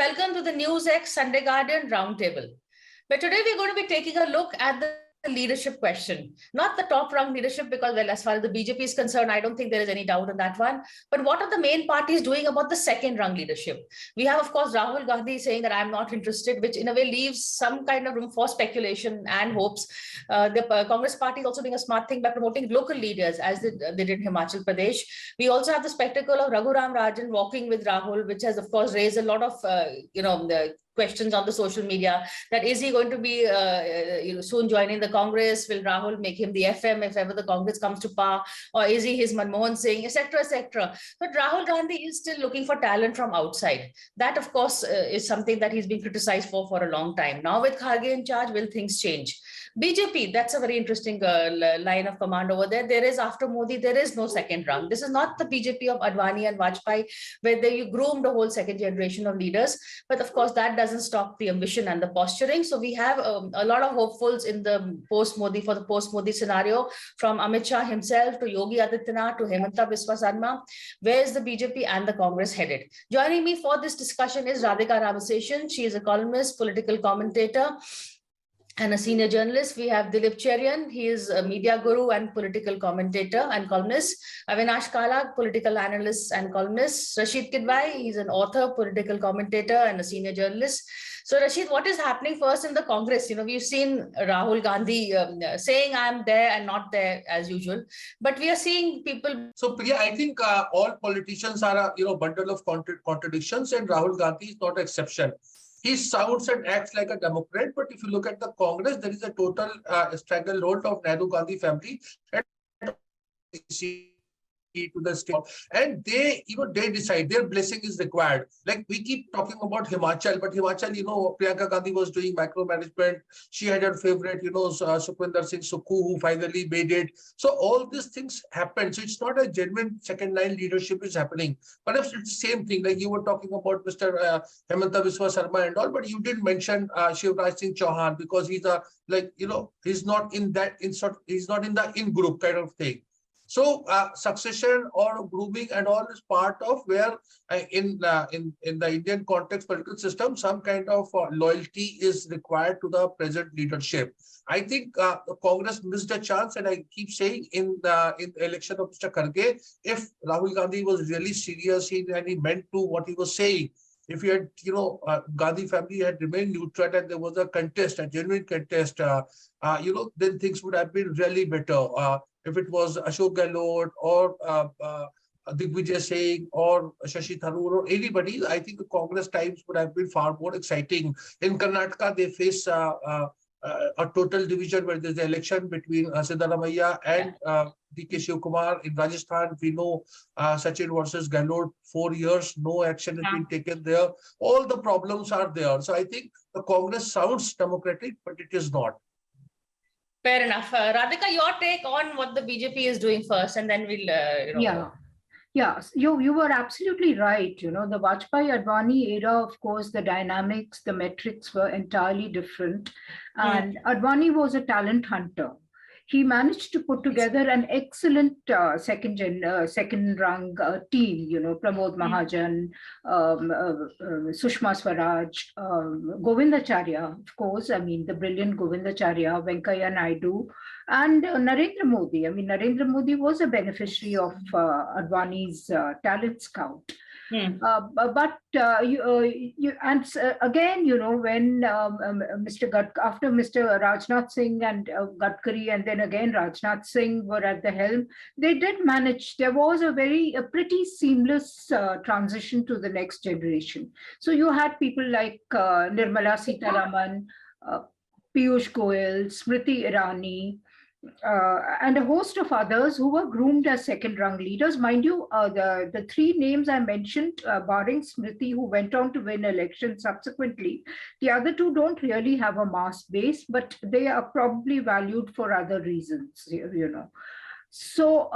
welcome to the NewsX Sunday Guardian Roundtable. But today we're going to be taking a look at the leadership question, not the top rung leadership, because, well, as far as the BJP is concerned, I don't think there is any doubt on that one. But what are the main parties doing about the second rung leadership? We have, of course, Rahul Gandhi saying that I'm not interested, which in a way leaves some kind of room for speculation and hopes. The Congress party is also doing a smart thing by promoting local leaders, as they did in Himachal Pradesh. We also have the spectacle of Raghuram Rajan walking with Rahul, which has, of course, raised a lot of, the questions on the social media, that is he going to be soon joining the Congress? Will Rahul make him the FM if ever the Congress comes to power? Or is he his Manmohan Singh, etc., etc.? But Rahul Gandhi is still looking for talent from outside. That, of course, is something that he's been criticized for a long time. Now with Kharge in charge, will things change? BJP, that's a very interesting line of command over there. There is, after Modi, there is no second rung. This is not the BJP of Advani and Vajpayee, where you groomed a whole second generation of leaders. But of course, that doesn't stop the ambition and the posturing. So we have a lot of hopefuls in the post-Modi, for the post-Modi scenario, from Amit Shah himself to Yogi Adityanath to Hemanta Biswa Sarma. Where is the BJP and the Congress headed? Joining me for this discussion is Radhika Ramaseshan. She is a columnist, political commentator, and a senior journalist. We have Dilip Cherian. He is a media guru and political commentator and columnist. Avinash Kala, political analyst and columnist. Rashid Kidwai, he's an author, political commentator, and a senior journalist. So Rashid, what is happening first in the Congress? We've seen Rahul Gandhi saying I'm there and not there as usual, but we are seeing people. So Priya, I think all politicians are a bundle of contradictions, and Rahul Gandhi is not an exception. He sounds and acts like a Democrat, but if you look at the Congress, there is a total stranglehold of Nehru Gandhi family and to the state, and they decide their blessing is required. Like we keep talking about Himachal, but Himachal, Priyanka Gandhi was doing micromanagement. She had her favorite, Sukhwinder Singh Sukhu, who finally made it. So all these things happen. So it's not a genuine second line leadership is happening. Perhaps it's the same thing. Like you were talking about Mr. Hemanta Biswa Sarma and all, but you didn't mention Shivraj Singh Chauhan, because he's he's not in that he's not in the in group kind of thing. So succession or grooming and all is part of where in the Indian context political system, some kind of loyalty is required to the present leadership. I think the Congress missed a chance, and I keep saying in the election of Mr. Kharge, if Rahul Gandhi was really serious and he meant to what he was saying, if he had, Gandhi family had remained neutral and there was a contest, a genuine contest, then things would have been really better. If it was Ashok Gehlot or Digvijay Singh or Shashi Tharoor or anybody, I think the Congress times would have been far more exciting. In Karnataka, they face a total division where there's the election between Siddaramaiah and D.K. Shivkumar. In Rajasthan, we know Sachin versus Gehlot, 4 years, no action has been taken there. All the problems are there. So I think the Congress sounds democratic, but it is not. Fair enough. Radhika, your take on what the BJP is doing first, and then we'll, Yeah, you were absolutely right. The Vajpayee Advani era, of course, the dynamics, the metrics were entirely different. And Advani was a talent hunter. He managed to put together an excellent second rung team, Pramod Mahajan, Sushma Swaraj, Govindacharya, of course, the brilliant Govindacharya, Venkaiah Naidu, and Narendra Modi. Narendra Modi was a beneficiary of Advani's talent scout. But again, when after Mr. Rajnath Singh and Gadkari, and then again Rajnath Singh were at the helm, they did manage. There was a pretty seamless transition to the next generation. So you had people like Nirmala Sitharaman, Piyush Goyal, Smriti Irani, and a host of others who were groomed as second-rung leaders. Mind you, the three names I mentioned, barring Smriti, who went on to win elections subsequently, the other two don't really have a mass base, but they are probably valued for other reasons, So,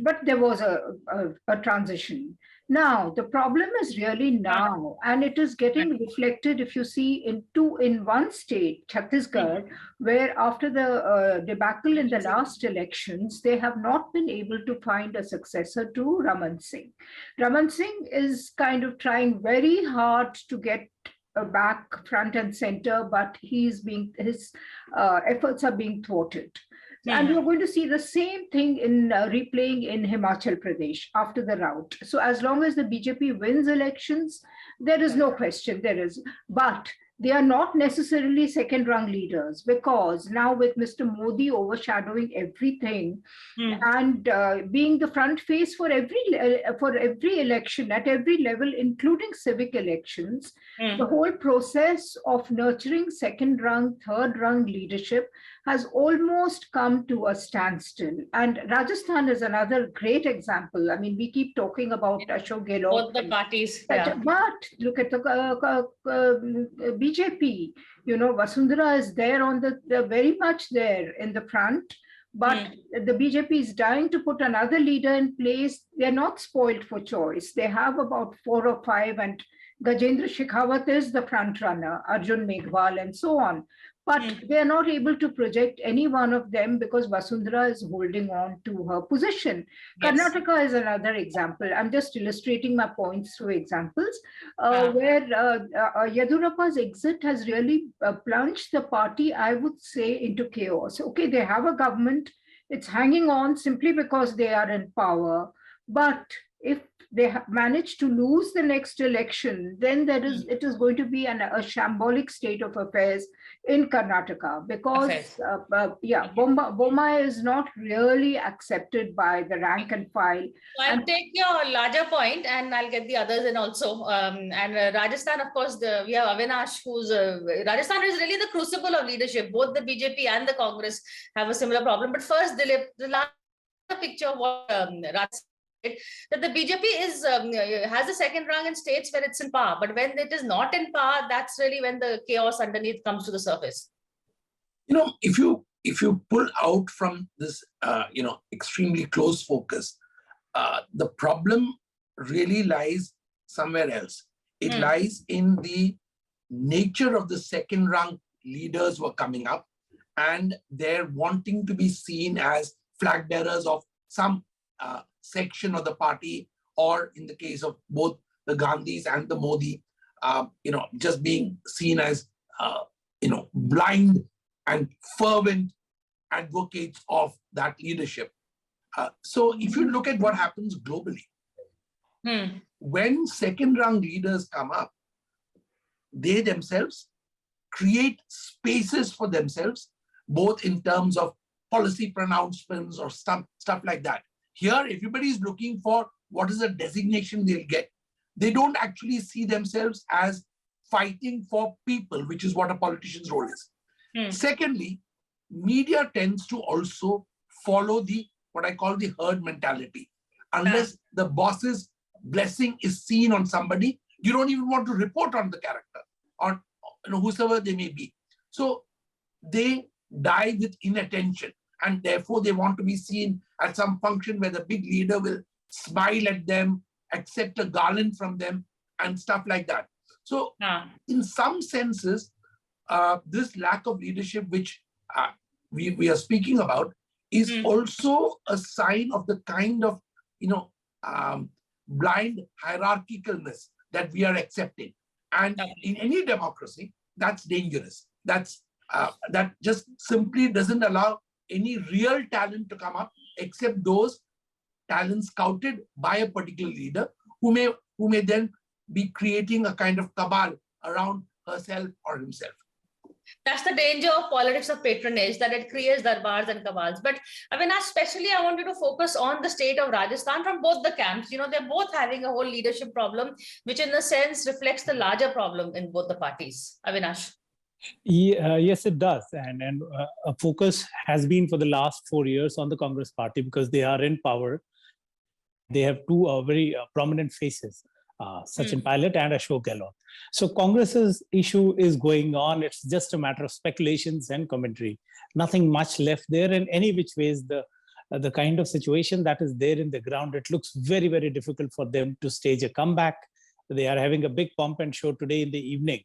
but there was a transition. Now, the problem is really now, and it is getting reflected if you see in one state, Chhattisgarh, where after the debacle in the last elections, they have not been able to find a successor to Raman Singh. Raman Singh is kind of trying very hard to get back front and center, but his efforts are being thwarted. And you're going to see the same thing in replaying in Himachal Pradesh after the rout. So as long as the BJP wins elections, there is no question there is. But they are not necessarily second-rung leaders, because now with Mr. Modi overshadowing everything and being the front face for every election at every level, including civic elections, the whole process of nurturing second-rung, third-rung leadership has almost come to a standstill. And Rajasthan is another great example. I mean, we keep talking about Ashok Gehlot. Both the parties. But look at the BJP. You know, Vasundhara is there on very much there in the front. But the BJP is dying to put another leader in place. They're not spoiled for choice. They have about 4 or 5, and Gajendra Shekhawat is the front runner, Arjun Meghwal, and so on. But they're not able to project any one of them because Vasundhara is holding on to her position. Yes. Karnataka is another example. I'm just illustrating my points through examples where Yediyurappa's exit has really plunged the party, I would say, into chaos. Okay, they have a government. It's hanging on simply because they are in power. But if they manage to lose the next election, then it is going to be a shambolic state of affairs in Karnataka, because Boma is not really accepted by the rank and file. So I'll take your larger point and I'll get the others in also. And Rajasthan, of course, we have Avinash, who's Rajasthan is really the crucible of leadership. Both the BJP and the Congress have a similar problem. But first, Dilip, the last picture of what Rajasthan, that the BJP has a second rung in states where it's in power, but when it is not in power, that's really when the chaos underneath comes to the surface. You know, if you pull out from this, extremely close focus, the problem really lies somewhere else. It lies in the nature of the second rung leaders who are coming up, and they're wanting to be seen as flag bearers of some section of the party, or in the case of both the Gandhis and the Modi, just being seen as, blind and fervent advocates of that leadership. So if you look at what happens globally, when second-rung leaders come up, they themselves create spaces for themselves, both in terms of policy pronouncements or stuff like that. Here, everybody is looking for what is the designation they'll get. They don't actually see themselves as fighting for people, which is what a politician's role is. Secondly, media tends to also follow what I call the herd mentality. Unless the boss's blessing is seen on somebody, you don't even want to report on the character or whosoever they may be. So they die with inattention. And therefore, they want to be seen at some function where the big leader will smile at them, accept a garland from them, and stuff like that. So in some senses, this lack of leadership, which we are speaking about, is also a sign of the kind of, blind hierarchicalness that we are accepting. And in any democracy, that's dangerous. That just simply doesn't allow any real talent to come up, except those talents scouted by a particular leader who may then be creating a kind of cabal around herself or himself. That's the danger of politics of patronage, that it creates darbars and cabals. But I mean, especially I want you to focus on the state of Rajasthan from both the camps. They're both having a whole leadership problem, which in a sense reflects the larger problem in both the parties. Avinash. Yes, it does. And a focus has been for the last 4 years on the Congress party because they are in power. They have two very prominent faces, Sachin Pilot and Ashok Gehlot. So Congress's issue is going on. It's just a matter of speculations and commentary. Nothing much left there in any which ways. The the kind of situation that is there in the ground, it looks very, very difficult for them to stage a comeback. They are having a big pomp and show today in the evening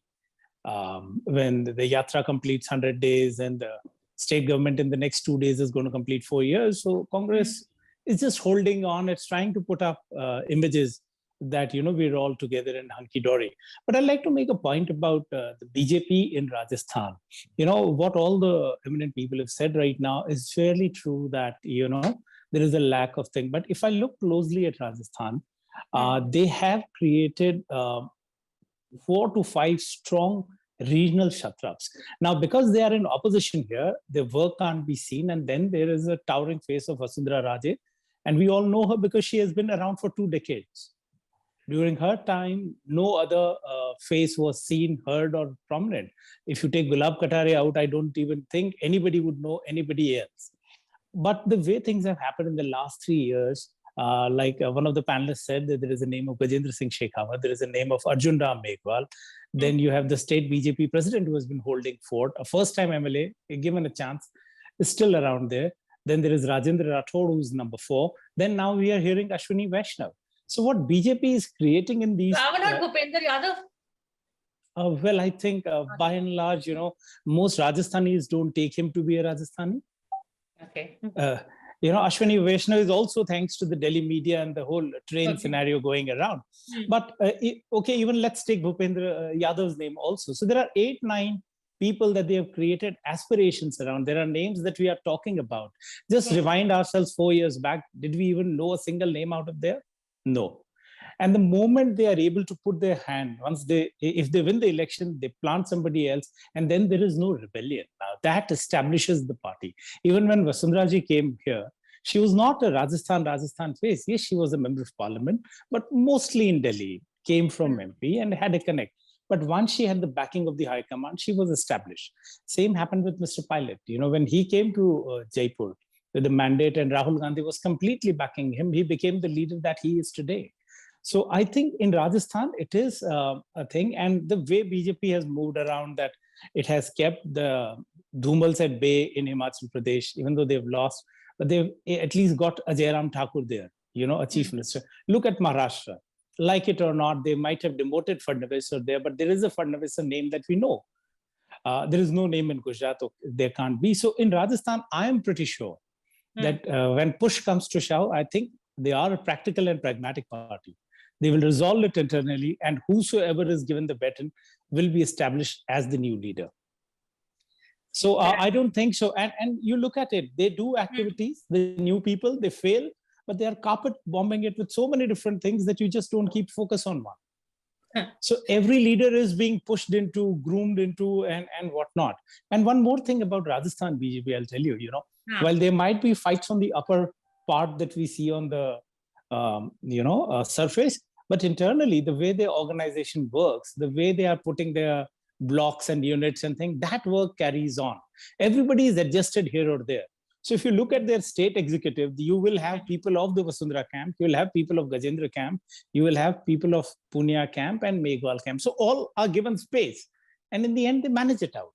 when the Yatra completes 100 days and the state government in the next 2 days is going to complete 4 years. So Congress is just holding on. It's trying to put up images that, we're all together in hunky-dory. But I'd like to make a point about the BJP in Rajasthan. What all the eminent people have said right now is fairly true that, there is a lack of thing. But if I look closely at Rajasthan, they have created 4 to 5 strong regional satraps. Now, because they are in opposition here, their work can't be seen. And then there is a towering face of Vasundhara Raje. And we all know her because she has been around for 2 decades. During her time, no other face was seen, heard, or prominent. If you take Gulab Katare out, I don't even think anybody would know anybody else. But the way things have happened in the last 3 years, like one of the panelists said, that there is a name of Gajendra Singh Shekhawat, there is a name of Arjun Ram Meghwal. Then you have the state BJP president who has been holding fort, a first-time MLA, given a chance, is still around there. Then there is Rajendra Rathod, who's number 4. Then now we are hearing Ashwini Vaishnav. So what BJP is creating in these... Why not Bhupender Yadav? Well, I think by and large, most Rajasthanis don't take him to be a Rajasthani. Okay. Ashwini Vaishnav is also thanks to the Delhi media and the whole train scenario going around. But even let's take Bhupendra Yadav's name also. So there are 8-9 people that they have created aspirations around. There are names that we are talking about. Just rewind ourselves 4 years back. Did we even know a single name out of there? No. And the moment they are able to put their hand, if they win the election, they plant somebody else, and then there is no rebellion. Now that establishes the party. Even when Vasundhara ji came here, she was not a Rajasthan face. Yes, she was a member of parliament, but mostly in Delhi, came from MP and had a connect. But once she had the backing of the High Command, she was established. Same happened with Mr. Pilot. When he came to Jaipur with the mandate and Rahul Gandhi was completely backing him, he became the leader that he is today. So I think in Rajasthan, it is a thing. And the way BJP has moved around, that it has kept the Dhumals at bay in Himachal Pradesh, even though they've lost, but they've at least got Ajay Ram Thakur there, a chief minister. Look at Maharashtra. Like it or not, they might have demoted Fadnavis there, but there is a Fadnavis name that we know. There is no name in Gujarat, there can't be. So in Rajasthan, I am pretty sure that when push comes to shove, I think they are a practical and pragmatic party. They will resolve it internally, and whosoever is given the baton will be established as the new leader. So I don't think so. And you look at it, they do activities, the new people, they fail, but they are carpet bombing it with so many different things that you just don't keep focus on one. So every leader is being pushed into, groomed into, and whatnot. And one more thing about Rajasthan BJP, I'll tell you, while there might be fights on the upper part that we see on the surface, but internally, the way their organization works, the way they are putting their blocks and units and things, that work carries on. Everybody is adjusted here or there. So if you look at their state executive, you will have people of the Vasundhara camp, you will have people of Gajendra camp, you will have people of Punia camp and Meghwal camp. So all are given space. And in the end, they manage it out.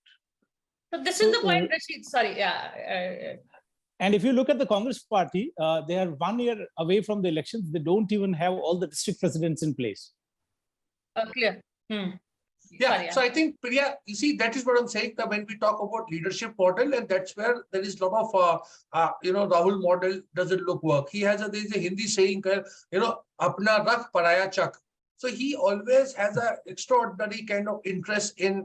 So this is the point, Rashid. Sorry, And if you look at the Congress party, they are 1 year away from the elections. They don't even have all the district presidents in place. Clear. Yeah, Sorry, so I think, Priya, you see, that is what I'm saying, that when we talk about leadership model, and that's where there is a lot of, Rahul model doesn't look work. He has there is a Hindi saying, apna rakh paraya chak. So he always has an extraordinary kind of interest in,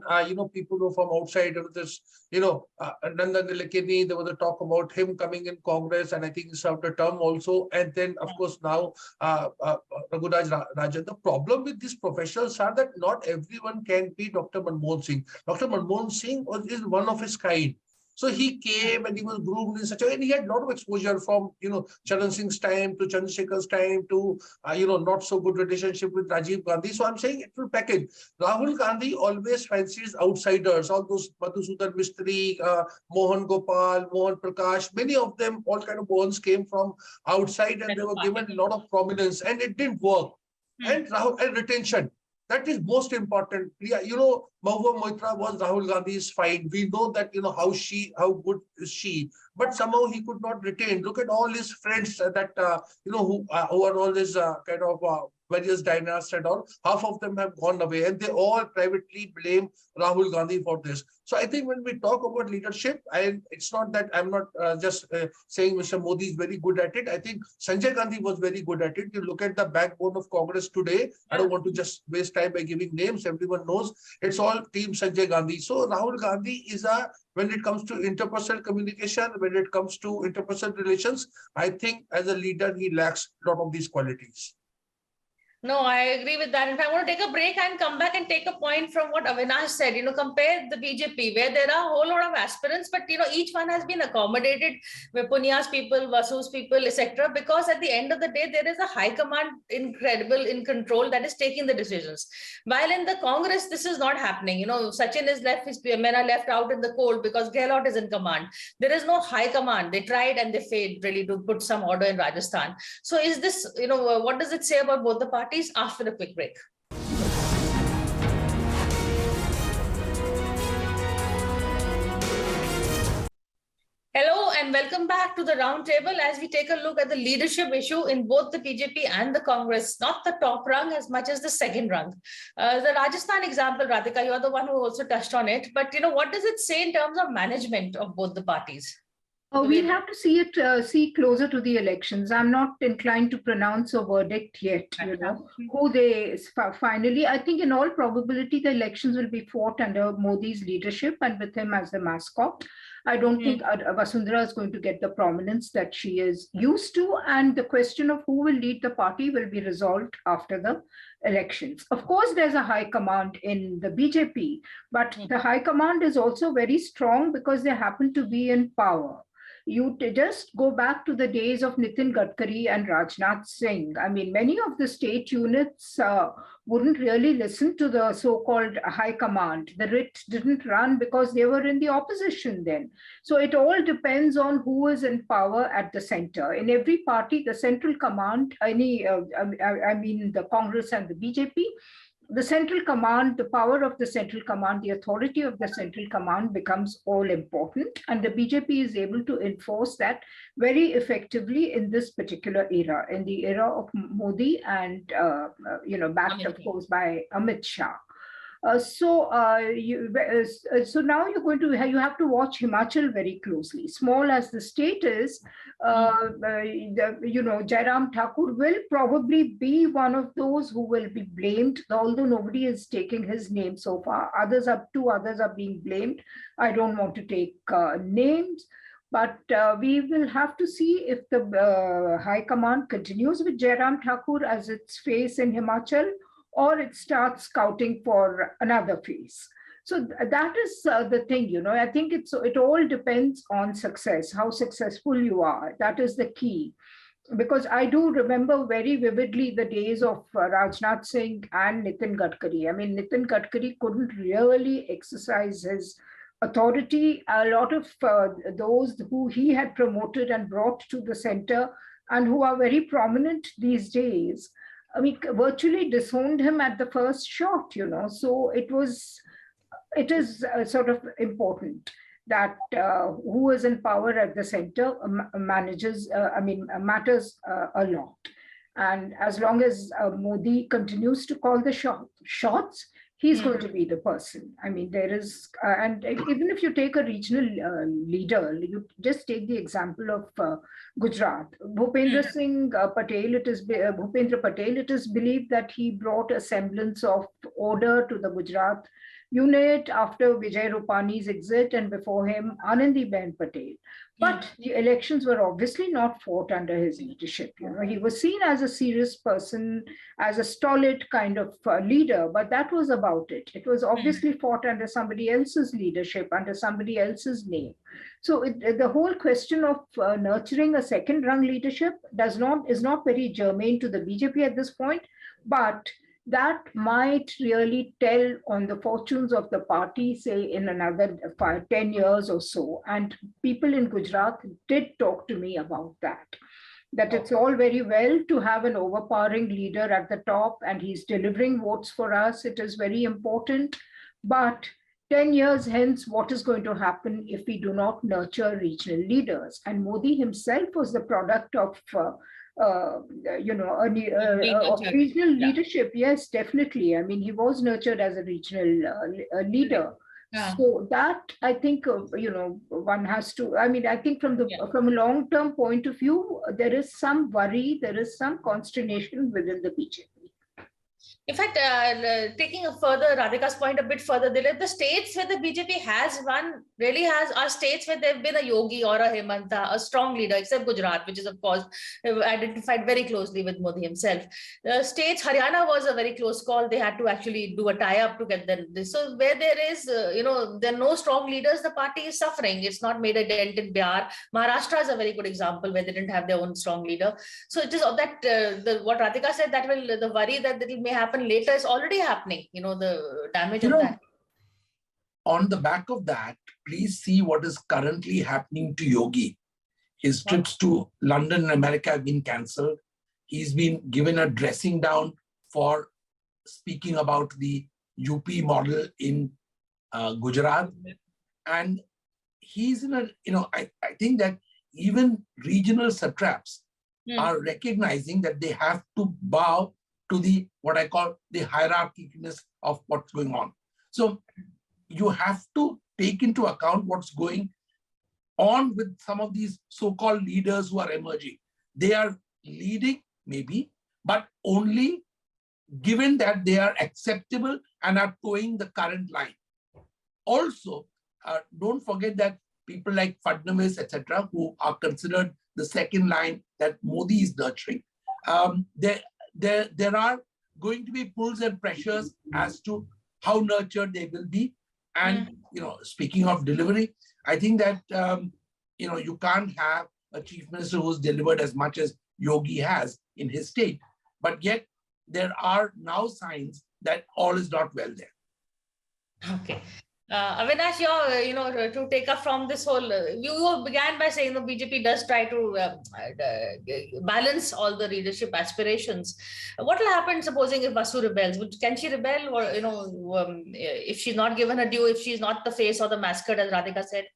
people who are from outside. There was this, Nandan Nilekani, there was a talk about him coming in Congress, and I think he served a term also. And then, of course, now Raghuraj Rajan. The problem with these professionals are that not everyone can be Dr. Manmohan Singh. Dr. Manmohan Singh is one of his kind. So he came and he was groomed in such a way, and he had a lot of exposure from, Charan Singh's time to Chandrasekhar's time to, not so good relationship with Rajiv Gandhi. So I'm saying it will package. Rahul Gandhi always fancies outsiders, all those Madhusudan Mistry, Mohan Gopal, Mohan Prakash, many of them, all kind of Mohans came from outside and they were given a lot of prominence and it didn't work. And retention. That is most important. Yeah, Mahua Moitra was Rahul Gandhi's find. We know that, how good is she. but somehow he could not retain. Look at all his friends who are all this kind of various dynasts and all. Half of them have gone away, and they all privately blame Rahul Gandhi for this. So I think when we talk about leadership, it's not that I'm not just saying Mr. Modi is very good at it. I think Sanjay Gandhi was very good at it. You look at the backbone of Congress today. I don't want to just waste time by giving names. Everyone knows it's all Team Sanjay Gandhi. So Rahul Gandhi is when it comes to interpersonal communication, when it comes to interpersonal relations, I think as a leader, he lacks a lot of these qualities. No, I agree with that. In fact, I want to take a break and come back and take a point from what Avinash said. Compare the BJP, where there are a whole lot of aspirants, but each one has been accommodated with Punya's people, Vasu's people, etc. Because at the end of the day, there is a high command in control that is taking the decisions. While in the Congress, this is not happening. Sachin is left, his men are left out in the cold because Gehlot is in command. There is no high command. They tried and they failed really to put some order in Rajasthan. So is this, what does it say about both the parties? After a quick break. Hello and welcome back to the Roundtable as we take a look at the leadership issue in both the BJP and the Congress, not the top rung as much as the second rung. The Rajasthan example, Radhika, you're the one who also touched on it, but what does it say in terms of management of both the parties? We'll have to see closer to the elections. I'm not inclined to pronounce a verdict yet, who they finally, I think in all probability, the elections will be fought under Modi's leadership and with him as the mascot. I don't think Vasundhara is going to get the prominence that she is used to. And the question of who will lead the party will be resolved after the elections. Of course, there's a high command in the BJP, but the high command is also very strong because they happen to be in power. You just go back to the days of Nitin Gadkari and Rajnath Singh. I mean, many of the state units wouldn't really listen to the so-called high command. The writ didn't run because they were in the opposition then. So it all depends on who is in power at the center. In every party, the central command, the Congress and the BJP, the central command, the power of the central command, the authority of the central command becomes all important. And the BJP is able to enforce that very effectively in this particular era, in the era of Modi and, backed, of course, by Amit Shah. So now you have to watch Himachal very closely. Small as the state is, Jairam Thakur will probably be one of those who will be blamed, although nobody is taking his name so far. Two others are being blamed. I don't want to take names. But we will have to see if the High Command continues with Jairam Thakur as its face in Himachal, or it starts scouting for another face. So that is the thing, I think it all depends on success, how successful you are. That is the key. Because I do remember very vividly the days of Rajnath Singh and Nitin Gadkari. I mean, Nitin Gadkari couldn't really exercise his authority. A lot of those who he had promoted and brought to the center and who are very prominent these days, virtually disowned him at the first shot, So it is sort of important that who is in power at the center matters a lot. And as long as Modi continues to call the shots, he's going to be the person. I mean, there is, and even if you take a regional leader, you just take the example of Gujarat. Bhupendra Patel, it is believed that he brought a semblance of order to the Gujarat unit after Vijay Rupani's exit and before him Anandiben Patel. But the elections were obviously not fought under his leadership. He was seen as a serious person, as a stolid kind of leader, but that was about it. It was obviously fought under somebody else's leadership, under somebody else's name. So the whole question of nurturing a second-rung leadership is not very germane to the BJP at this point, but that might really tell on the fortunes of the party, say, in another 10 years or so. And people in Gujarat did talk to me about that it's all very well to have an overpowering leader at the top and he's delivering votes for us. It is very important. But 10 years hence, what is going to happen if we do not nurture regional leaders? And Modi himself was the product of, of regional leadership. Yes, definitely. I mean, he was nurtured as a regional leader. Yeah. So that, I think, one has to, I mean, I think from a long-term point of view, there is some worry, there is some consternation within the BJP. In fact, taking a further Radhika's point a bit further, the states where the BJP has won really are states where there have been a Yogi or a Hemanta, a strong leader, except Gujarat, which is of course identified very closely with Modi himself. The states, Haryana was a very close call. They had to actually do a tie-up to get this. So where there is, there are no strong leaders, the party is suffering. It's not made a dent in Bihar. Maharashtra is a very good example where they didn't have their own strong leader. So it is that what Radhika said, that the worry that it may happen later is already happening, the damage of that. On the back of that, please see what is currently happening to Yogi. His trips to London and America have been cancelled. He's been given a dressing down for speaking about the UP model in Gujarat. And he's in a, I think that even regional satraps are recognizing that they have to bow to the, what I call the hierarchiness of what's going on. So you have to take into account what's going on with some of these so-called leaders who are emerging. They are leading, maybe, but only given that they are acceptable and are towing the current line. Also, don't forget that people like Fadnavis, etc., who are considered the second line that Modi is nurturing, there are going to be pulls and pressures as to how nurtured they will be. And, speaking of delivery, I think that, you can't have a chief minister who's delivered as much as Yogi has in his state. But yet there are now signs that all is not well there. Okay. Avinash, to take up from this whole, you began by saying the BJP does try to balance all the leadership aspirations. What will happen, supposing if Basu rebels? Can she rebel, or if she's not given a due, if she's not the face or the mascot, as Radhika said?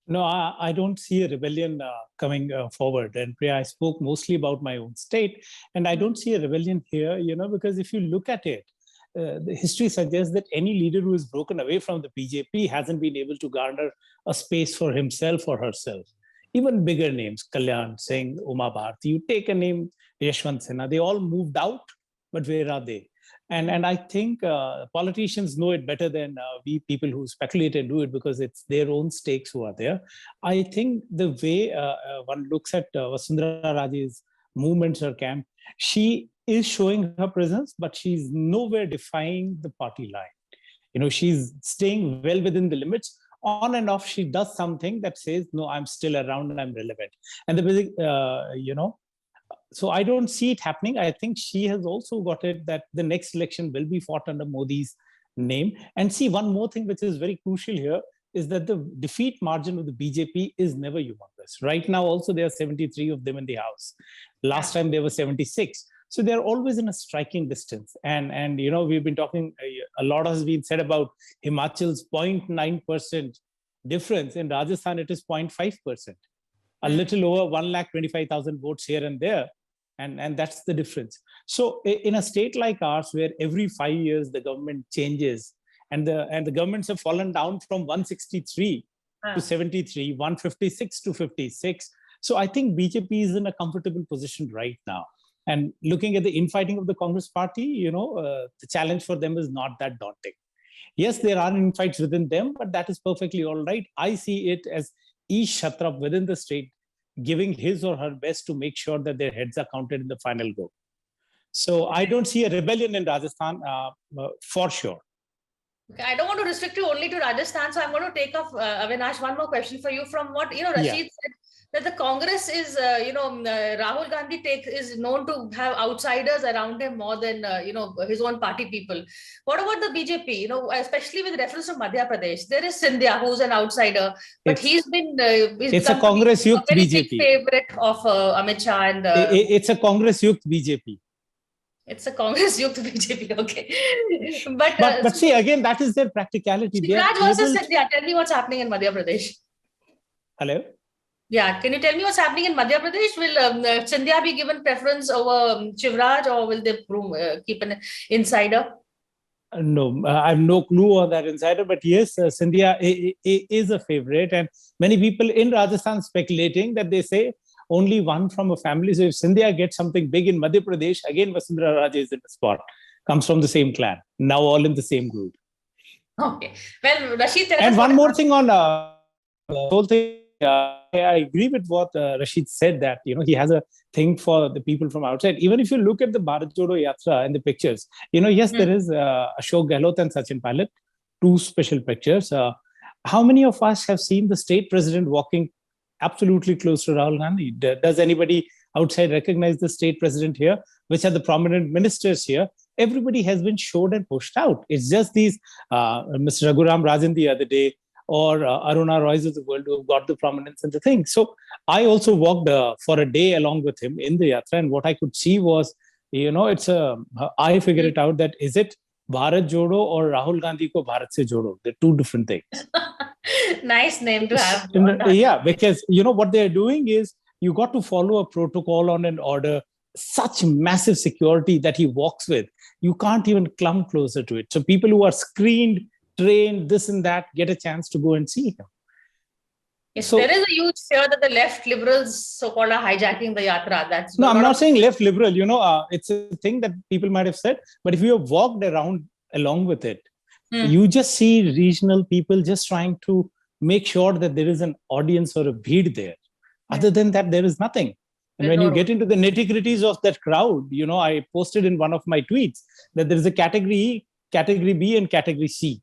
No, I don't see a rebellion coming forward. And Priya, I spoke mostly about my own state, and I don't see a rebellion here, because if you look at it, the history suggests that any leader who is broken away from the BJP hasn't been able to garner a space for himself or herself. Even bigger names, Kalyan Singh, Uma Bharti, you take a name, Yashwant Sinha, they all moved out, but where are they? And I think politicians know it better than we people who speculate and do it, because it's their own stakes who are there. I think the way one looks at Vasundhara Raje's movements or camp, she is showing her presence, but she's nowhere defying the party line. She's staying well within the limits. On and off, she does something that says, no, I'm still around and I'm relevant. And the basic, so I don't see it happening. I think she has also got it that the next election will be fought under Modi's name. And see, one more thing which is very crucial here is that the defeat margin of the BJP is never humongous. Right now, also, there are 73 of them in the House. Last time, there were 76. So they're always in a striking distance. And we've been talking, a lot has been said about Himachal's 0.9% difference. In Rajasthan, it is 0.5%. A little over 1,25,000 votes here and there. And that's the difference. So in a state like ours, where every 5 years the government changes, and the governments have fallen down from 163 to 73, 156 to 56. So I think BJP is in a comfortable position right now. And looking at the infighting of the Congress party, the challenge for them is not that daunting. Yes, there are infights within them, but that is perfectly all right. I see it as each Kshatrap within the state giving his or her best to make sure that their heads are counted in the final go. So I don't see a rebellion in Rajasthan for sure. Okay, I don't want to restrict you only to Rajasthan, so I'm going to take off, Avinash, one more question for you from what, Rashid said, that the Congress is, Rahul Gandhi is known to have outsiders around him more than, his own party people. What about the BJP, especially with reference to Madhya Pradesh? There is Scindia, who's an outsider, but he's it's a Congress-Yukt BJP. Big favorite of Amit Shah. And, it's a Congress-Yukt BJP. It's a Congress Youth BJP, okay. But see, again, that is their practicality. Shivraj versus Scindia, tell me what's happening in Madhya Pradesh. Hello? Yeah, can you tell me what's happening in Madhya Pradesh? Will Scindia be given preference over Shivraj, or will they keep an insider? No, I have no clue on that insider, but yes, Scindia is a favorite, and many people in Rajasthan speculating that they say only one from a family. So if Scindia gets something big in Madhya Pradesh, again Vasundhara Raje is in the spot, comes from the same clan, now all in the same group. Okay, well, Rashid, tell us. And one more thing on the whole thing. I agree with what Rashid said, that he has a thing for the people from outside. Even if you look at the Bharat Jodo Yatra and the pictures, yes, there is Ashok Gehlot and Sachin Pilot, two special pictures. How many of us have seen the state president walking absolutely close to Rahul Gandhi? Does anybody outside recognize the state president here? Which are the prominent ministers here? Everybody has been showed and pushed out. It's just these Mr. Raghuram Rajan the other day, or Aruna Roys of the world, who have got the prominence in the thing. So I also walked for a day along with him in the yatra, and what I could see was, I figured it out, that is it Bharat Jodo or Rahul Gandhi ko Bharat se jodo? They're two different things. Nice name to have. Yeah, because what they're doing is, you got to follow a protocol on an order, such massive security that he walks with. You can't even come closer to it. So people who are screened, trained, this and that, get a chance to go and see him. Yes, so there is a huge fear that the left liberals, so-called, are hijacking the yatra. I'm not saying left liberal. It's a thing that people might have said. But if you have walked around along with it, you just see regional people just trying to make sure that there is an audience or a bead there. Other than that, there is nothing. And when you get into the nitty-gritties of that crowd, I posted in one of my tweets that there is a category B and category C.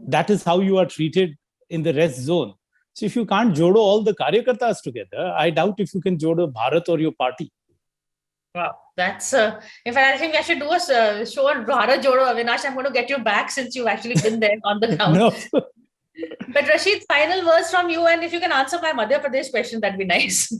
That is how you are treated in the rest zone. So if you can't jodo all the karyakartas together, I doubt if you can jodo Bharat or your party. Wow, that's in fact, I think I should do a show on Bharat Jodo. Avinash, I'm going to get you back since you've actually been there on the ground. No. But Rashid, final words from you, and if you can answer my Madhya Pradesh question, that'd be nice.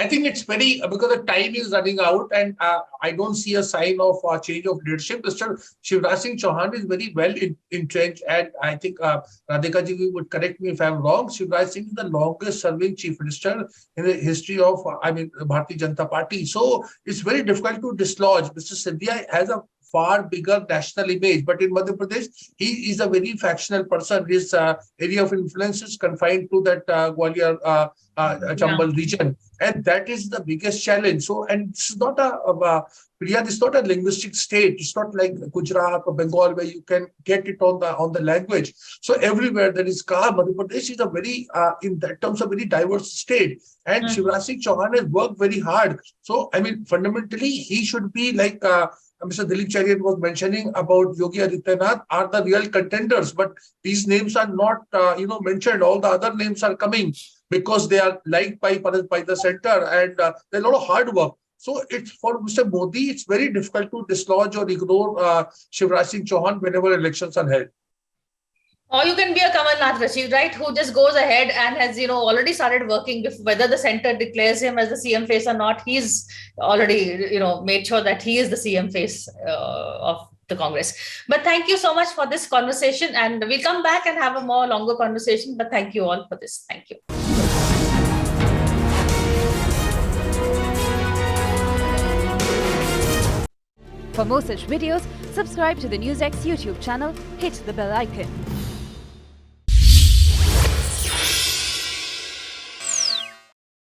I think it's very, because the time is running out, and I don't see a sign of change of leadership. Mr. Shivraj Singh Chauhan is very well entrenched, and I think Radhika ji would correct me if I'm wrong. Shivraj Singh is the longest serving chief minister in the history of, Bharatiya Janata Party. So it's very difficult to dislodge. Mr. Scindia has a far bigger national image, but in Madhya Pradesh, he is a very factional person. His area of influence is confined to that Gwalior Chambal region, and that is the biggest challenge. So, and this is not Priya, this is not a linguistic state. It's not like Gujarat or Bengal where you can get it on the language. So everywhere there is Madhya Pradesh is a very, in that terms, a very diverse state. And Shivraj Singh Chauhan has worked very hard. So, fundamentally, he should be like Mr. Dilip Charian was mentioning about Yogi Adityanath are the real contenders, but these names are not, mentioned. All the other names are coming because they are liked by the center, and there's a lot of hard work. So it's for Mr. Modi, it's very difficult to dislodge or ignore Shivraj Singh Chauhan whenever elections are held. Or you can be a Kamal Nath, Rashid, right? Who just goes ahead and has, already started working. Whether the center declares him as the CM face or not, he's already, made sure that he is the CM face of the Congress. But thank you so much for this conversation, and we'll come back and have a more longer conversation. But thank you all for this. Thank you. For more such videos, subscribe to the NewsX YouTube channel, hit the bell icon.